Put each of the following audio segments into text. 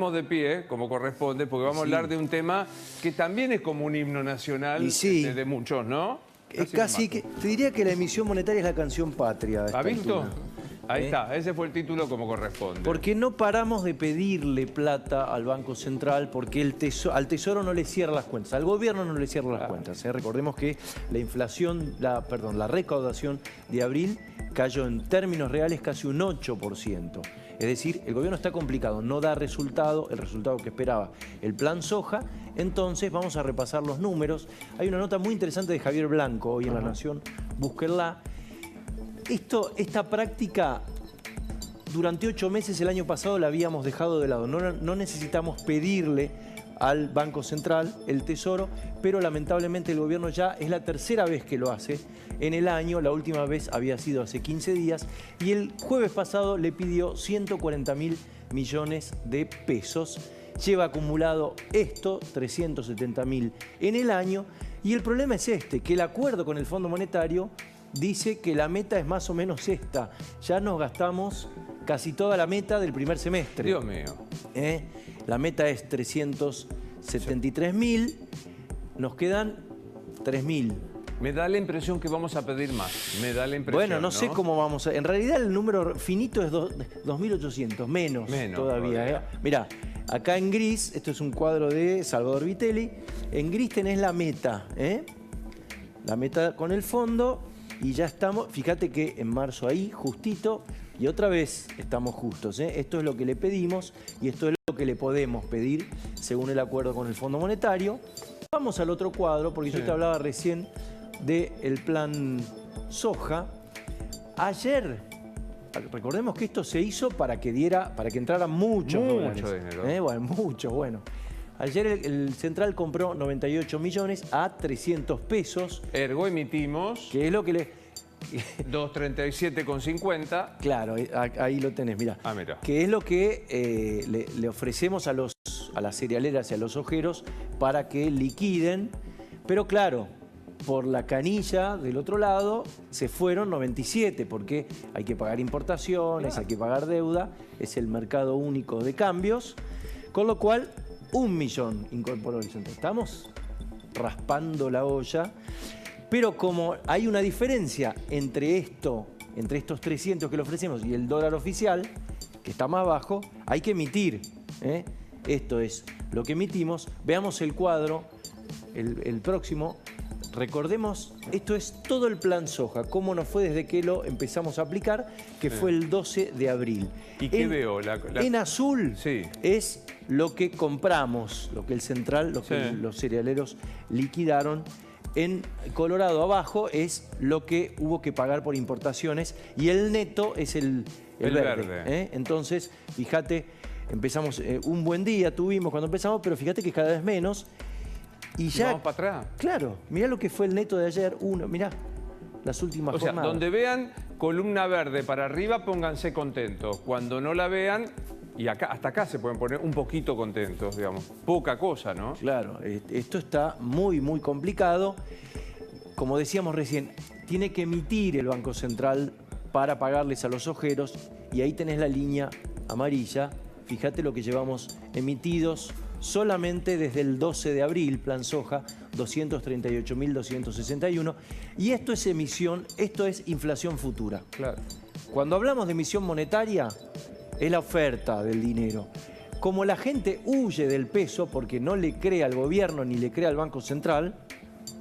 De pie, como corresponde, porque vamos a hablar de un tema que también es como un himno nacional de muchos, ¿no? Casi que, te diría que la emisión monetaria es la canción patria. ¿Ha visto? Ahí está, ese fue el título como corresponde. Porque no paramos de pedirle plata al Banco Central porque al Tesoro no le cierra las cuentas, al gobierno no le cierra las cuentas. Recordemos que la inflación, la recaudación de abril cayó en términos reales casi un 8%. Es decir, el gobierno está complicado, no da resultado, el resultado que esperaba el plan soja. Entonces vamos a repasar los números. Hay una nota muy interesante de Javier Blanco hoy en La Nación, búsquenla. Esta práctica, durante 8 meses el año pasado la habíamos dejado de lado. No necesitamos pedirle al Banco Central, el Tesoro, pero lamentablemente el gobierno ya es la tercera vez que lo hace en el año. La última vez había sido hace 15 días y el jueves pasado le pidió 140.000 millones de pesos. Lleva acumulado esto, 370.000 en el año, y el problema es que el acuerdo con el Fondo Monetario dice que la meta es más o menos esta. Ya nos gastamos casi toda la meta del primer semestre. Dios mío. La meta es 373.000, nos quedan 3.000. Me da la impresión que vamos a pedir más. Me da la impresión, bueno, no sé cómo vamos a... En realidad el número finito es 2.800, menos todavía. Mirá, acá en gris, esto es un cuadro de Salvador Vitelli, en gris tenés la meta, la meta con el fondo, y ya estamos, fíjate que en marzo ahí, justito, y otra vez estamos justos. Esto es lo que le pedimos y esto es lo que le podemos pedir según el acuerdo con el Fondo Monetario. Vamos al otro cuadro, porque yo te hablaba recién del plan soja. Ayer, recordemos que esto se hizo para que entraran muchos dólares. Dinero. Bueno. Ayer el Central compró 98 millones a 300 pesos. Ergo emitimos... Que es lo que le... 237,50. Claro, ahí lo tenés, mirá. Mira. Que es lo que le ofrecemos a las cerealeras y a los ojeros para que liquiden. Pero claro, por la canilla del otro lado se fueron 97, porque hay que pagar importaciones, hay que pagar deuda, es el mercado único de cambios, con lo cual 1 millón incorporó el Central. Estamos raspando la olla. Pero como hay una diferencia entre estos 300 que le ofrecemos y el dólar oficial, que está más bajo, hay que emitir. Esto es lo que emitimos. Veamos el cuadro, el próximo. Recordemos, esto es todo el plan soja, cómo nos fue desde que lo empezamos a aplicar, que fue el 12 de abril. ¿Y qué veo? En azul es lo que compramos, lo que el Central, lo que los cerealeros liquidaron. En Colorado abajo es lo que hubo que pagar por importaciones y el neto es el verde. Entonces, fíjate, empezamos, un buen día tuvimos cuando empezamos, pero fíjate que cada vez menos. Y ya, vamos para atrás. Claro, mirá lo que fue el neto de ayer, mirá las últimas jornadas. O sea, donde vean columna verde para arriba, pónganse contentos. Cuando no la vean, y acá, hasta acá se pueden poner un poquito contentos, digamos. Poca cosa, ¿no? Claro, esto está muy, muy complicado. Como decíamos recién, tiene que emitir el Banco Central para pagarles a los ojeros. Y ahí tenés la línea amarilla. Fíjate lo que llevamos emitidos solamente desde el 12 de abril, plan soja, 238.261. Y esto es emisión, esto es inflación futura. Claro. Cuando hablamos de emisión monetaria, es la oferta del dinero. Como la gente huye del peso porque no le cree al gobierno ni le cree al Banco Central,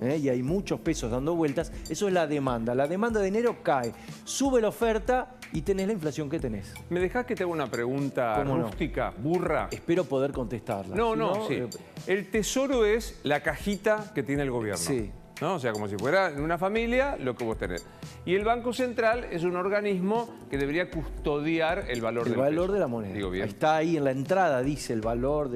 y hay muchos pesos dando vueltas, eso es la demanda. La demanda de dinero cae, sube la oferta y tenés la inflación que tenés. ¿Me dejás que te haga una pregunta rústica, burra? Espero poder contestarla. Sí. El tesoro es la cajita que tiene el gobierno. Sí. ¿No? O sea, como si fuera en una familia lo que vos tenés. Y el Banco Central es un organismo que debería custodiar el valor del peso. El valor de la moneda. Digo bien. Está ahí en la entrada, dice el valor,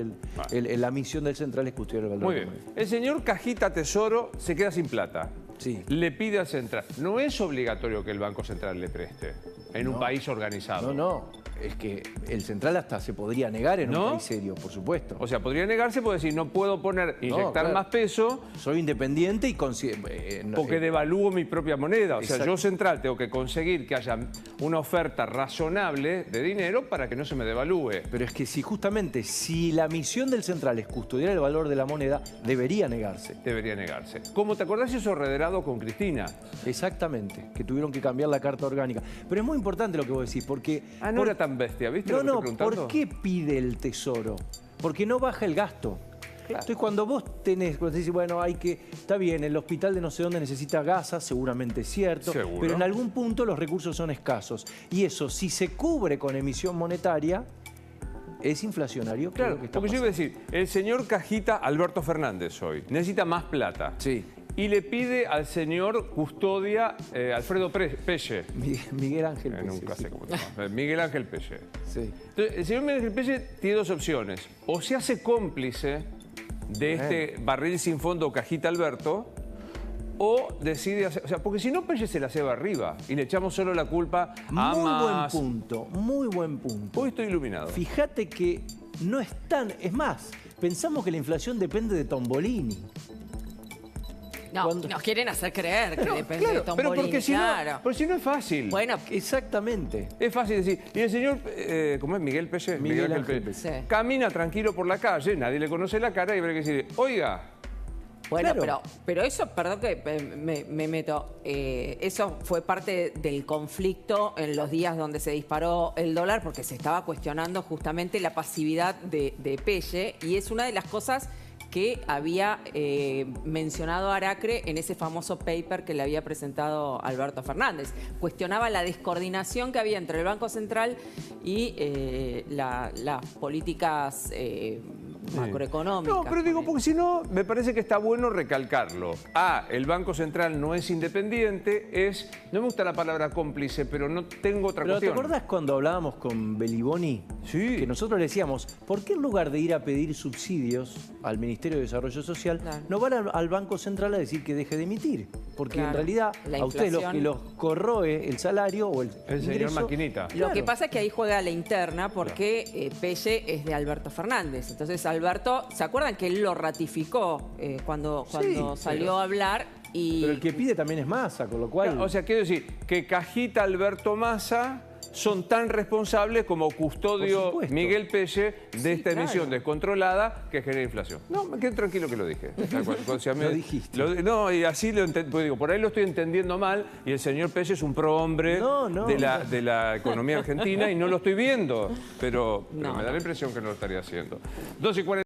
la misión del Central es custodiar el valor. Muy bien. El señor Cajita Tesoro se queda sin plata. Sí. Le pide al Central. No es obligatorio que el Banco Central le preste en un país organizado. No. es que el central hasta se podría negar en ¿No? un país serio, por supuesto. O sea, podría negarse, puede decir, no puedo inyectar claro. más peso Soy independiente y porque devalúo mi propia moneda. O sea, Exacto. yo central tengo que conseguir que haya una oferta razonable de dinero para que no se me devalúe. Pero es que si la misión del central es custodiar el valor de la moneda, debería negarse. Debería negarse. ¿Cómo te acordás eso Rederado con Cristina? Exactamente, que tuvieron que cambiar la carta orgánica. Pero es muy importante lo que vos decís, porque... Ah, no era tan bestia, ¿viste lo que estoy preguntando? ¿por qué pide el Tesoro? Porque no baja el gasto. Claro. Entonces, cuando dices, bueno, está bien, el hospital de no sé dónde necesita gasas, seguramente es cierto, Seguro. pero en algún punto los recursos son escasos. Y eso, si se cubre con emisión monetaria, es inflacionario. que es Claro, lo que está porque yo iba a pasando. decir, el señor Cajita Alberto Fernández hoy necesita más plata. Sí. Y le pide al señor Custodia Alfredo Pelle. Miguel Ángel Pérez, Nunca sí. sé cómo se llama. Miguel Ángel Pelle. Sí. Entonces, el señor Miguel Ángel Pelle tiene dos opciones. O se hace cómplice de este barril sin fondo Cajita Alberto, o decide hacer... O sea, porque si no, Pelle se la ceba arriba y le echamos solo la culpa a Muy buen más. punto, muy buen punto. Hoy estoy iluminado. Fíjate que no es tan... Es más, pensamos que la inflación depende de Tombolini. No, Cuando- nos quieren hacer creer que depende de Tom pero Bolini, porque si claro. no, porque si no es fácil. Bueno, Exactamente. Es fácil decir. Y el señor, ¿cómo es? Miguel Pelle. Miguel Ángel Pelle. Pelle. Sí. Camina tranquilo por la calle, nadie le conoce la cara y habrá que decir, oiga, bueno, Claro. pero eso, perdón que me meto, eso fue parte del conflicto en los días donde se disparó el dólar porque se estaba cuestionando justamente la pasividad de Pelle y es una de las cosas que había mencionado Aracre en ese famoso paper que le había presentado Alberto Fernández. Cuestionaba la descoordinación que había entre el Banco Central y las políticas macroeconómicas. no, pero digo, porque si no, me parece que está bueno recalcarlo. El Banco Central no es independiente, no me gusta la palabra cómplice, pero no tengo otra Pero ¿te cuestión. acordás cuando hablábamos con Beliboni? Sí. Que nosotros le decíamos, ¿por qué en lugar de ir a pedir subsidios al Ministerio de Desarrollo Social, Claro. no van al Banco Central a decir que deje de emitir? Porque Claro. en realidad La a ustedes inflación. que los corroe el salario o el señor ingreso, Maquinita. Lo que Claro. pasa es que ahí juega la interna porque Pelle es de Alberto Fernández. Entonces Alberto, ¿se acuerdan que él lo ratificó cuando salió pero- a hablar? Y Pero el que pide también es Massa, con lo cual... O sea, quiero decir que Cajita Alberto Massa son tan responsables como Custodio Por supuesto. Miguel Pelle de esta claro. emisión descontrolada que genera inflación. No, me quedé tranquilo que lo dije. O sea, Lo dijiste. no, y así lo entendí. Pues digo, por ahí lo estoy entendiendo mal y el señor Pelle es un prohombre No, no. de la economía argentina y no lo estoy viendo. Pero No, me da no. la impresión que no lo estaría haciendo. 2:40.